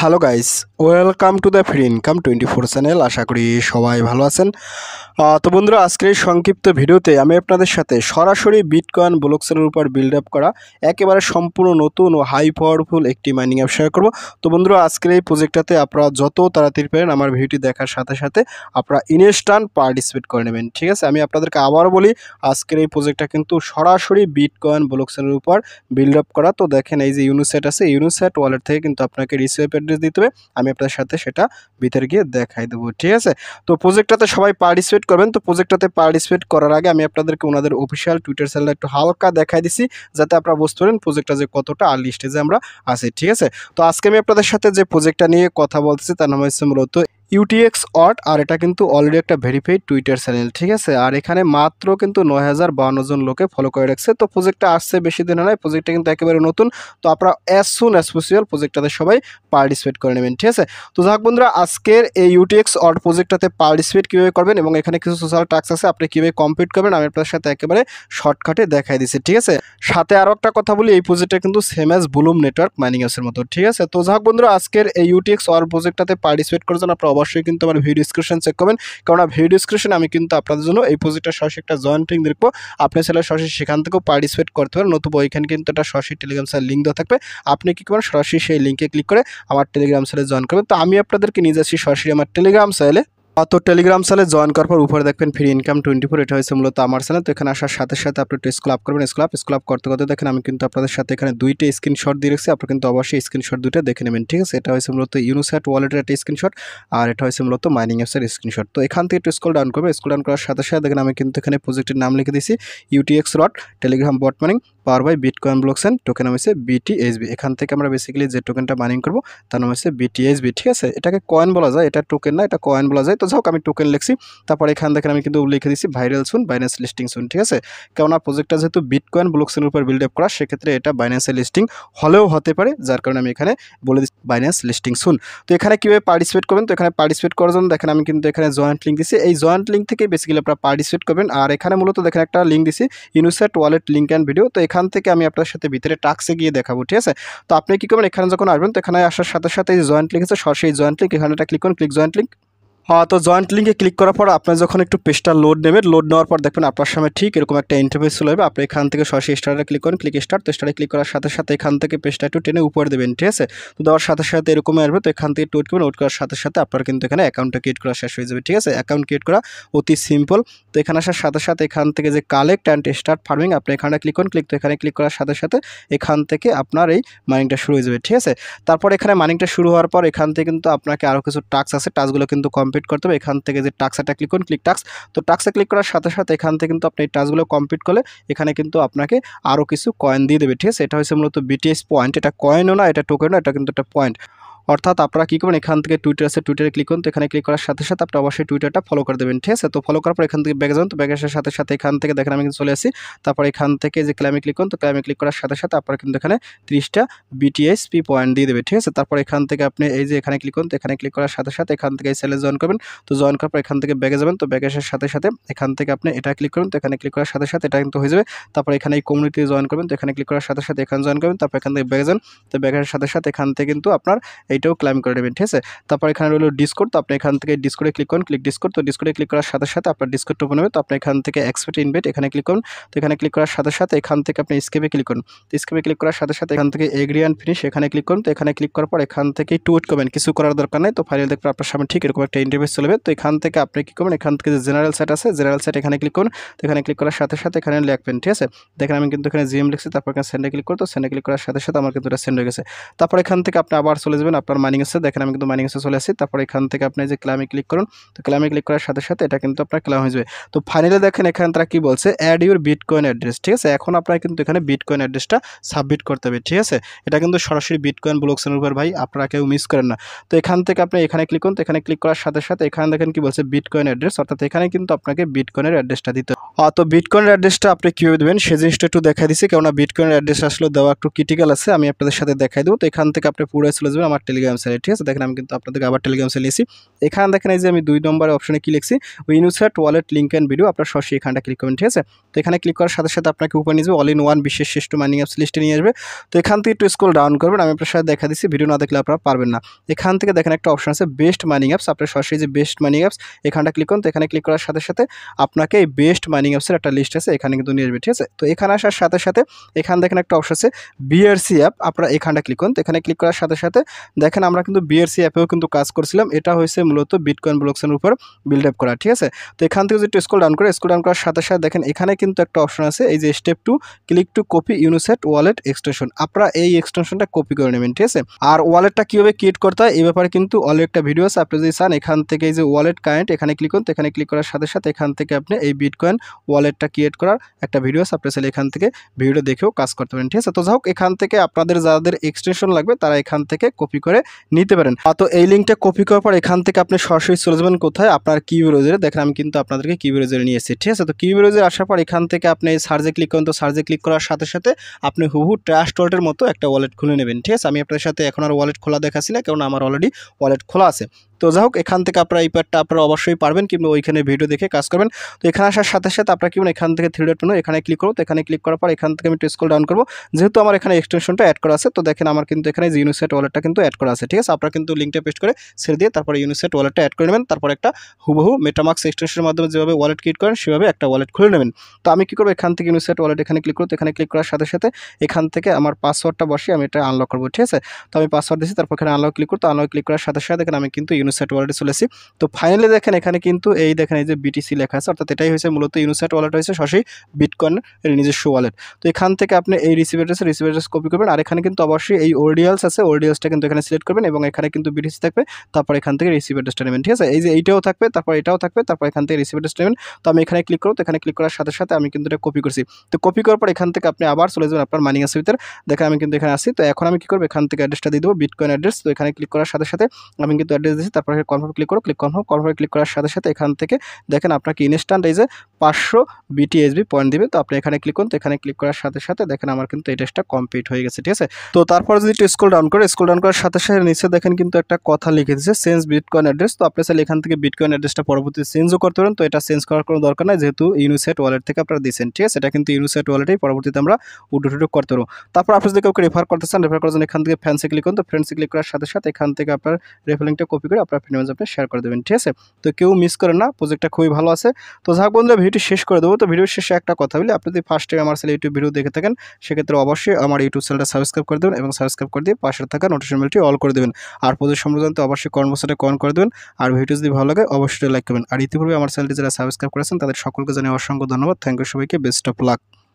Hello guys, welcome to the free income 24 channel. আশা করি সবাই ভালো আছেন। তো বন্ধুরা, আজকের এই সংক্ষিপ্ত ভিডিওতে আমি আপনাদের সাথে সরাসরি বিটকয়েন ব্লকচেনের উপর বিল্ড আপ করা একেবারে সম্পূর্ণ নতুন ও হাই পাওয়ারফুল একটি মাইনিং অ্যাপ শেয়ার করব। তো বন্ধুরা, আজকের এই প্রজেক্টটাতে আপনারা যত তাড়াতাড়ি পারেন আমার ভিডিওটি দেখার সাথে সাথে আপনারা ইনস্ট্যান্ট পার্টিসিপেট করে নেবেন। ঠিক আছে, আমি আপনাদেরকে আবারও বলি, আজকের এই প্রজেক্টটা কিন্তু সরাসরি বিটকয়েন ব্লকচেনের উপর বিল্ড আপ করা। তো দেখেন, এই যে ইউনিসেট আছে, ইউনিসেট ওয়ালেট থেকে কিন্তু আপনাকে রিসিভ অ্যাড্রেস দিতে হবে। আমি আপনাদের সাথে সেটা ভিতরে গিয়ে দেখাই দেবো। ঠিক আছে, তো প্রজেক্টটাতে সবাই পার্টিসিপেট করবেন। তো প্রজেক্টটাতে পার্টিসিপেট করার আগে আমি আপনাদেরকে ওনাদের অফিসিয়াল টুইটার চ্যানেলটা একটু হালকা দেখাই দিছি, যাতে আপনারা বুঝতে পারেন প্রজেক্টটা যে কতটা আর্লি স্টেজে আমরা আছি। ঠিক আছে, তো আজকে আমি আপনাদের সাথে যে প্রজেক্টটা নিয়ে কথা বলতেছি তার নাম হচ্ছে মূলত UTX অট, আর এটা কিন্তু অলরেডি একটা ভেরিফাইড টুইটার চ্যানেল। ঠিক আছে, আর এখানে মাত্র কিন্তু 9052 জন লোকে ফলো করে রাখছে। তো প্রজেক্টটা আসছে বেশি দিন নয়, প্রজেক্টটা কিন্তু একেবারে নতুন। তো আপনারা অ্যাজ সুন অ্যাজ পসিবল প্রজেক্টটাতে সবাই পার্টিসিপেট করে নেবেন। ঠিক আছে, তো যাক বন্ধুরা, আজকের এই UTX অট প্রজেক্টটাতে পার্টিসিপেট কীভাবে করবেন এবং এখানে কিছু সোশ্যাল টাস্ক আছে, আপনি কীভাবে কমপ্লিট করবেন আমি আপনাদের সাথে একেবারে শর্টকাটে দেখাই দিচ্ছি। ঠিক আছে, সাথে আরও একটা কথা বলি, এই প্রজেক্টটা কিন্তু same as Blum network mining অ্যাপসের মতো। ঠিক আছে, তো যাক বন্ধুরা, আজকের এই UTX অট প্রজেক্টটাতে পার্টিসিপেট করার জন্য আপনারা অবশ্যই কিন্তু আমার ভিডিও ডিসক্রিপশন চেক করবেন, কারণ ভিডিও ডিসক্রিপশনে আমি কিন্তু আপনাদের জন্য এই প্রজেক্টটা সরাসরি একটা জয়েন্ট লিঙ্ক দেখবো। আপনি চাইলে সরাসরি সেখান থেকেও পার্টিসিপেট করতে পারেন, নতুবা ওইখানে কিন্তু একটা সরাসরি টেলিগ্রাম চ্যানেল লিঙ্ক দেওয়া থাকবে। আপনি কী করবেন, সরাসরি সেই লিঙ্কে ক্লিক করে আমার টেলিগ্রাম চ্যানেলে জয়েন করবেন। তো আমি আপনাদেরকে নিয়ে যাচ্ছি সরাসরি আমার টেলিগ্রাম চ্যানেলে। তো টেলিগ্রাম চ্যানেলে জয়েন করার পর উপরে দেখবেন ফ্রি ইনকাম 24, এটা হচ্ছে মূলত আমার চ্যানেল। তো এখানে আসার সাথে সাথে আপনি একটু স্ক্রল আপ করবেন। স্ক্রল আপ করতে করতে দেখেন আমি কিন্তু আপনাদের সাথে এখানে দুইটা স্ক্রিনশট দিয়ে রেখেছি, আপনি কিন্তু অবশ্যই স্ক্রিনশট দুইটা দেখে নেবেন। ঠিক আছে, এটা হচ্ছে মূলত ইউনিসেট ওয়ালেটের একটা স্ক্রিনশট, আর এটা হচ্ছে মূলত মাইনিং অ্যাপসের স্ক্রিনশট। তো এখান থেকে একটু স্ক্রল ডাউন করবেন। স্ক্রল ডাউন করার সাথে সাথে দেখেন আমি কিন্তু এখানে প্রজেক্টের নাম লিখে দিয়েছি UTX অট Telegram bot mining power by bitcoin blockchain, token নাম হচ্ছে BTHB। এখান থেকে আমরা বেসিক্যালি যে টোকেনটা মাইনিং করবো তার নাম হচ্ছে BTHB। ঠিক আছে, এটাকে কয়েন বলা যায়, এটা টোকেন না, এটা কয়েন বলা যায়। তো যাই হোক, আমি টোকেন লিখছি। তারপর এখান দেখেন আমি কিন্তু লিখে দিচ্ছি ভাইরাল সুন, বাইন্যান্স লিস্টিং সুন। ঠিক আছে, কেননা প্রজেক্টটা যেহেতু বিটকয়েন ব্লকচেনের উপর বিল্ড আপ করা, সেক্ষেত্রে এটা বাইন্যান্সে লিস্টিং হলেও হতে পারে, যার কারণে আমি এখানে বলে দিচ্ছি বাইন্যান্স লিস্টিং সুন। তো এখানে কীভাবে পার্টিসিপেট করবেন, তো এখানে পার্টিসিপেট করার জন্য দেখেন আমি কিন্তু এখানে জয়েন্ট লিঙ্ক দিচ্ছি। এই জয়েন্ট লিঙ্ক থেকে বেসিক্যালি আপনারা পার্টিসিপেট করবেন। আর এখানে মূলত দেখেন একটা লিঙ্ক দিচ্ছি ইউনিসেট ওয়ালেট লিঙ্ক অ্যান্ড ভিডিও। তো এখান থেকে আমি আপনার সাথে ভিতরে টাস্কে গিয়ে দেখাবো। ঠিক আছে, তো আপনি কী করবেন, এখানে যখন আসবেন তো এখানে আসার সাথে সাথে এই জয়েন্ট লিঙ্ক আছে, সরাসরি জয়েন্ট লিঙ্ক, এখানে একটা ক্লিক করুন, ক্লিক জয়েন্ট লিঙ্ক। তো জয়েন্ট লিঙ্কে ক্লিক করার পর আপনার যখন একটু পেজটা লোড নেবেন, লোড নেওয়ার পর দেখবেন আপনার সামনে ঠিক এরকম একটা ইন্টারফেস চলে যাবে। আপনি এখান থেকে সরাসরি স্টার্টে ক্লিক করেন, ক্লিক স্টার্ট। তো স্টার্টে ক্লিক করার সাথে সাথে এখান থেকে পেজটা একটু টেনে উপরে দেবেন। ঠিক আছে, তো দেওয়ার সাথে সাথে এরকমই আসবে। তো এখান থেকে একটু ওয়েট করবেন, ওয়েট করার সাথে সাথে আপনার কিন্তু এখানে অ্যাকাউন্টটা ক্রিয়েট করা শেষ হয়ে যাবে। ঠিক আছে, অ্যাকাউন্ট ক্রিয়েট করা অতি সিম্পল। তো এখানে আসার সাথে সাথে এখান থেকে যে কালেক্ট অ্যান্ড স্টার্ট ফার্মিং, আপনি এখানে ক্লিক করুন, ক্লিক। তো এখানে ক্লিক করার সাথে সাথে এখান থেকে আপনার এই মাইনিংটা শুরু হয়ে যাবে। ঠিক আছে, তারপর এখানে মাইনিংটা শুরু হওয়ার পর এখান থেকে কিন্তু আপনাকে আরও কিছু টাস্ক আছে, টাস্কগুলো কিন্তু কমপ্লিট করতে হবে। এখান থেকে যে টাস্ক একটা ক্লিক করুন, ক্লিক টাস্ক। তো টাস্কে ক্লিক করার সাথে সাথে এখান থেকে কিন্তু আপনি এই টাস্কগুলো কমপ্লিট করলে এখানে কিন্তু আপনাকে আরও কিছু কয়েন দিয়ে দেবে। ঠিক আছে, এটা হচ্ছে মূলত BTS পয়েন্ট। এটা কয়েনও না, এটা টোকেনও না, এটা কিন্তু একটা পয়েন্ট। অর্থাৎ আপনারা কী করবেন, এখান থেকে টুইটার আছে, টুইটারে ক্লিক করুন। তো এখানে ক্লিক করার সাথে সাথে আপনি অবশ্যই টুইটারটা ফলো করে দেবেন। ঠিক আছে, তো ফলো করার পর এখান থেকে ব্যাগে যাবেন। তো ব্যাগে আসার সাথে সাথে এখান থেকে দেখেন আমি কিন্তু চলে আসি। তারপর এখান থেকে যে ক্লাইমে ক্লিক করুন, তো ক্লাইমে ক্লিক করার সাথে সাথে আপনারা কিন্তু এখানে 30টা BTSP পয়েন্ট দিয়ে দেবে। ঠিক আছে, তারপর এখান থেকে আপনি এই যে এখানে ক্লিক করুন। তো এখানে ক্লিক করার সাথে সাথে এখান থেকে এই সেলে জয়েন করবেন। তো জয়েন করার পর এখান থেকে ব্যাগে যাবেন। তো ব্যাগে আসার সাথে সাথে এখান থেকে আপনি এটা ক্লিক করুন। তো এখানে ক্লিক করার সাথে সাথে এটা কিন্তু হয়ে যাবে। তারপর এখানে এই কমিউনিটি জয়েন করবেন। তো এখানে ক্লিক করার সাথে সাথে এখানে জয়েন করবেন। তারপর এখান থেকে ব্যাগে যান। তো ব্যাগের সাথে সাথে এখান থেকে কিন্তু আপনার এইটাও ক্লাইম করে নেবেন। ঠিক আছে, তারপর এখানে রইল ডিসকর্ড। তো আপনি এখান থেকে ডিসকর্ডে ক্লিক করুন, ক্লিক ডিসকর্ড। তো ডিসকর্ডে ক্লিক করার সাথে সাথে আপনার ডিসকর্ড ওপেন হবে। তো আপনি এখান থেকে এক্সপেক্ট ইনভাইট এখানে ক্লিক করুন। তো এখানে ক্লিক করার সাথে সাথে এখান থেকে আপনি স্কেপে ক্লিক করুন। তো স্কেপে ক্লিক করার সাথে সাথে এখান থেকে এগ্রি অ্যান্ড ফিনিশ এখানে ক্লিক করুন। তো এখানে ক্লিক করার পর এখান থেকে একটু ওয়েট করবেন, কিছু করার দরকার নেই। তো ফাইনাল দেখবেন আপনার সামনে ঠিক এরকম একটা ইন্টারফেস চলবে। তো এখান থেকে আপনি কী করবেন, এখান থেকে যে জেনারেল সাইট আছে, জেনারেল সাইট এখানে ক্লিক করুন। তো এখানে ক্লিক করার সাথে সাথে এখানে লিখবেন। ঠিক আছে, দেখেন আমি কিন্তু এখানে GM লিখছি। তারপর এখানে সেন্ডে ক্লিক করুন। তো সেন্ডে ক্লিক করার সাথে সাথে আমার কিন্তু এটা সেন্ড হয়ে গেছে। তারপর এখান থেকে আপনি আবার চলে যাবেন আপনার মাইনিং এসে, দেখেন আমি কিন্তু মাইনিং এসে চলে আসি। তারপর এখান থেকে আপনি যে ক্লাইমে ক্লিক করুন। তো ক্লাইমে ক্লিক করার সাথে সাথে এটা কিন্তু আপনার ক্লাইম হয়ে যাবে। তো ফাইনালি দেখেন এখানে তারা কি বলছে, অ্যাড ইউর বিটকয়েন অ্যাড্রেস। ঠিক আছে, এখন আপনারা কিন্তু এখানে বিটকয়েন অ্যাড্রেসটা সাবমিট করতে হবে। ঠিক আছে, এটা কিন্তু সরাসরি বিটকয়েন ব্লকচেনের উপর ভাই, আপনারা কেউ মিস করেন না। তো এখান থেকে আপনি এখানে ক্লিক করুন। তো এখানে ক্লিক করার সাথে সাথে এখানে দেখেন কি বলছে, বিটকয়েন অ্যাড্রেস, অর্থাৎ এখানে কিন্তু আপনাকে বিটকয়েনের অ্যাড্রেসটা দিতে হবে। তো বিটকয়েনের অ্যাড্রেসটা আপনি কীভাবে দেবেন সেই জিনিসটা একটু দেখাই দিচ্ছি, কেননা বিটকয়েনের অ্যাড্রেস আসলে দেওয়া একটু ক্রিটিক্যাল আছে, আমি আপনাদের সাথে দেখাই দেবো। তো এখান থেকে আপনি পুরো চলে যাবেন আমার টেলিগ্রাম চ্যানেল। ঠিক আছে, দেখেন আমি কিন্তু আপনাদেরকে আবার টেলিগ্রাম চ্যানেল নিয়েছি। এখানে দেখেন এই যে আমি 2 নম্বরের অপশনে কি লিখছি, ইউনিসেট ওয়ালেট লিঙ্ক অ্যান্ড ভিডিও, আপনার সরাসরি এখানটা ক্লিক করবেন। ঠিক আছে, তো এখানে ক্লিক করার সাথে সাথে আপনাকে উপরে নিয়ে যাবে অল ইন ওয়ান বিশ্বের শ্রেষ্ঠ মাইনিং অ্যাপস লিস্টে নিয়ে আসবে। তো এখান থেকে একটু স্ক্রল ডাউন করবেন, আমি আপনার সাথে দেখা দিচ্ছি, ভিডিও না দেখলে আপনারা পারবেন না। এখান থেকে দেখেন একটা অপশন আছে বেস্ট মাইনিং অ্যাপস, আপনার সরাসরি যে বেস্ট মাইনিং অ্যাপস এখানটা ক্লিক করুন। তো এখানে ক্লিক করার সাথে সাথে আপনাকে এই বেস্ট মাইনিং অ্যাপসের একটা লিস্ট আছে এখানে কিন্তু নিয়ে আসবে। ঠিক আছে, তো এখানে আসার সাথে সাথে এখানে দেখেন একটা অপশন আছে বিআরসি অ্যাপ, আপনারা এখানটা ক্লিক করুন। তো এখানে ক্লিক করার সাথে সাথে দেখেন আমরা কিন্তু বিআরসি অ্যাপেও কিন্তু কাজ করছিলাম, এটা হয়েছে মূলত বিটকয়েন ব্লকচেনের উপর বিল্ড আপ করা। ঠিক আছে, তো এখান থেকে যদি স্ক্রল ডাউন করার সাথে সাথে দেখেন এখানে কিন্তু একটা অপশন আছে এই যে step 2 click to copy ইউনিসেট wallet extension, আপনারা এই এক্সটেনশনটা কপি করে নেবেন। ঠিক আছে, আর ওয়ালেটটা কীভাবে ক্রিয়েট করতে হয় এই ব্যাপারে কিন্তু অলরেডি একটা ভিডিও আছে, আপনি যদি চান এখান থেকে এই যে ওয়ালেট কারেন্ট এখানে ক্লিক করুন। তো এখানে ক্লিক করার সাথে সাথে এখান থেকে আপনি এই বিটকয়েন ওয়ালেটটা ক্রিয়েট করার একটা ভিডিও আছে, আপনি চাইলে এখান থেকে ভিডিও দেখেও কাজ করতে পারেন। ঠিক আছে, তো যাই হোক এখান থেকে আপনাদের যাদের এক্সটেনশন লাগবে তারা এখান থেকে কপি করে নিতে পারেন। তো এই লিঙ্কটা কপি করার পর এখান থেকে আপনি সরাসরি চলে যাবেন কোথায়, আপনার কি ব্রাউজারে। দেখেন আমি কিন্তু আপনাদেরকে কি ব্রাউজারে নিয়ে এসেছি। ঠিক আছে, তো কি ব্রাউজারে আসার পর এখান থেকে আপনি সার্চে ক্লিক করুন। তো সার্চে ক্লিক করার সাথে সাথে আপনি হুবহু ট্রাস্ট ওয়ালেটের মতো একটা ওয়ালেট খুলে নেবেন। ঠিক আছে, আমি আপনাদের সাথে এখন আর ওয়ালেট খোলা দেখাচ্ছি না, কারণ আমার অলরেডি ওয়ালেট খোলা আছে। তো যাই হোক এখান থেকে আপনারা এই পার্টটা আপনারা অবশ্যই পারবেন, কিংবা ওইখানে ভিডিও দেখে কাজ করবেন। তো এখানে আসার সাথে সাথে আপনারা কি এখান থেকে 3 ডট মেনু এখানে ক্লিক করবো। তো এখানে ক্লিক করার পর এখান থেকে আমি একটু স্ক্রল ডাউন করবো, যেহেতু আমার এখানে এক্সটেনশনটা অ্যাড করা আছে। তো দেখেন আমার কিন্তু এখানে ইউনিসেট ওয়ালেটটা কিন্তু অ্যাড করা আছে। ঠিক আছে, আপনারা কিন্তু লিঙ্কটা পেস্ট করে ছেড়ে দিয়ে তারপরে ইউনিসেট ওয়ালেটটা অ্যাড করে নেবেন, তারপর একটা হুবহু মেটামাক্স এক্সটেনশনের মাধ্যমে যেভাবে ওয়ালেট ক্রিয়েট করেন সেভাবে একটা ওয়ালেট খুলে নেবেন। তো আমি কি করবো, এখান থেকে ইউনিসেট ওয়ালেট এখানে ক্লিক করবো। এখানে ক্লিক করার সাথে সাথে এখান থেকে আমার পাসওয়ার্ডটা বসিয়ে আমি এটা আনলক করবো। ঠিক আছে, তো আমি পাসওয়ার্ড দিচ্ছি, তারপর এখানে আনলক ক্লিক করতে, আনলক ক্লিক করার সাথে সাথে দেখেন আমি কিন্তু ইউনিসেট ওয়ালেটে চলেছি। তো ফাইনালি দেখেন এখানে কিন্তু এই দেখেন এই যে বিটিসি লেখা আছে, অর্থাৎ এটাই হয়েছে মূলত ইউনিসেট ওয়ালেট হয়েছে সরাসরি বিটকয়েনের নিজস্ব ওয়ালেট। তো এখান থেকে আপনি এই রিসিভ অ্যাড্রেস কপি করবেন, আর এখানে কিন্তু অবশ্যই এই ওরডিয়ালস আছে, ওরডিয়ালসটা কিন্তু এখানে সিলেক্ট করবেন এবং এখানে কিন্তু বিটিসি থাকবে, তারপর এখান থেকে রিসিভ অ্যাড্রেসটা নেবেন। ঠিক আছে, এই যে এইটাও থাকবে, তারপর এটাও থাকবে, তারপর এখান থেকে রিসিভ অ্যাড্রেস নেবেন। তো আমি এখানে ক্লিক করব। তো এখানে ক্লিক করার সাথে সাথে আমি কিন্তু এটা কপি করছি। তো কপি করার পর এখান থেকে আপনি আবার চলে যাবেন আপনার মাইনিং অ্যাপসের ভিতরে। দেখেন আমি কিন্তু এখানে আসি। তো এখন আমি কি করব, এখান থেকে অ্যাড্রেসটা দিয়ে দেবো বিটকয়েন অ্যাড্রেস। তো এখানে ক্লিক করার সাথে সাথে আমি কিন্তু অ্যাড্রেস দিয়েছি, তারপর কনফার্ম ক্লিক করো, কনফার্ম ক্লিক করার সাথে সাথে এখান থেকে দেখেন আপনাকে ইনস্ট্যান্ট এই যে 500 বিটিএসবি পয়েন্ট দিবে। তো আপনি এখানে ক্লিক করুন। তো এখানে ক্লিক করার সাথে সাথে দেখেন আমার কিন্তু এই টেস্টটা কমপ্লিট হয়ে গেছে। ঠিক আছে, তো তারপর যদি একটু স্ক্রল ডাউন করার সাথে সাথে নিচে দেখেন কিন্তু একটা কথা লিখে দিয়েছে চেঞ্জ বিটকয়েন অ্যাড্রেস। তো আপনি চাইলে এখান থেকে বিটকয়েন অ্যাড্রেসটা পরবর্তীতে চেঞ্জও করতে পারেন। তো এটা চেঞ্জ করার কোনো দরকার নাই, যেহেতু ইউনিসেট ওয়ালেট থেকে আপনারা দিয়েছেন। ঠিক আছে, এটা কিন্তু ইউনিসেট ওয়ালেটেই পরবর্তীতে আমরা উডো করতে পারবো। তারপর আপনি যদি কাউকে রেফার করতে চান, রেফার করার জন্য এখান থেকে ফ্রেন্ডসে ক্লিক করুন। তো ফ্রেন্ডসে ক্লিক করার সাথে সাথে এখান থেকে আপনার রেফার লিঙ্কটা কপি করে আপনার ফ্রেন্ডে আপনি শেয়ার করে দেবেন। ঠিক আছে, তো কেউ মিস করেন না, প্রজেক্টটা খুবই ভালো আছে। তো যাক বন্ধুরা ভিডিওটি শেষ করে দেবো। তো ভিডিওর শেষে একটা কথা বলি, আপনি যদি ফার্স্ট টাইম আমার চ্যানেল ইউটিউব ভিডিও দেখে থাকেন সেক্ষেত্রে অবশ্যই আমার ইউটিউব চ্যানেলটা সাবস্ক্রাইব করে দেবেন এবং সাবস্ক্রাইব করে দিয়ে পাশে থাকা নোটিফিকেশন বেলটি অল করে দেবেন। আর প্রজেক্ট সম্পর্কে অবশ্যই কমেন্ট বক্সে কমেন্ট করে দেবেন। আর ভিডিও যদি ভালো লাগে অবশ্যই লাইক করবেন। আর ইতিপূর্বে আমার চ্যানেলটি যারা সাবস্ক্রাইব করেছেন তাদের সকলকে জানিয়ে অসংখ্য ধন্যবাদ। থ্যাংক ইউ সবাইকে, বেস্ট অফ লাক।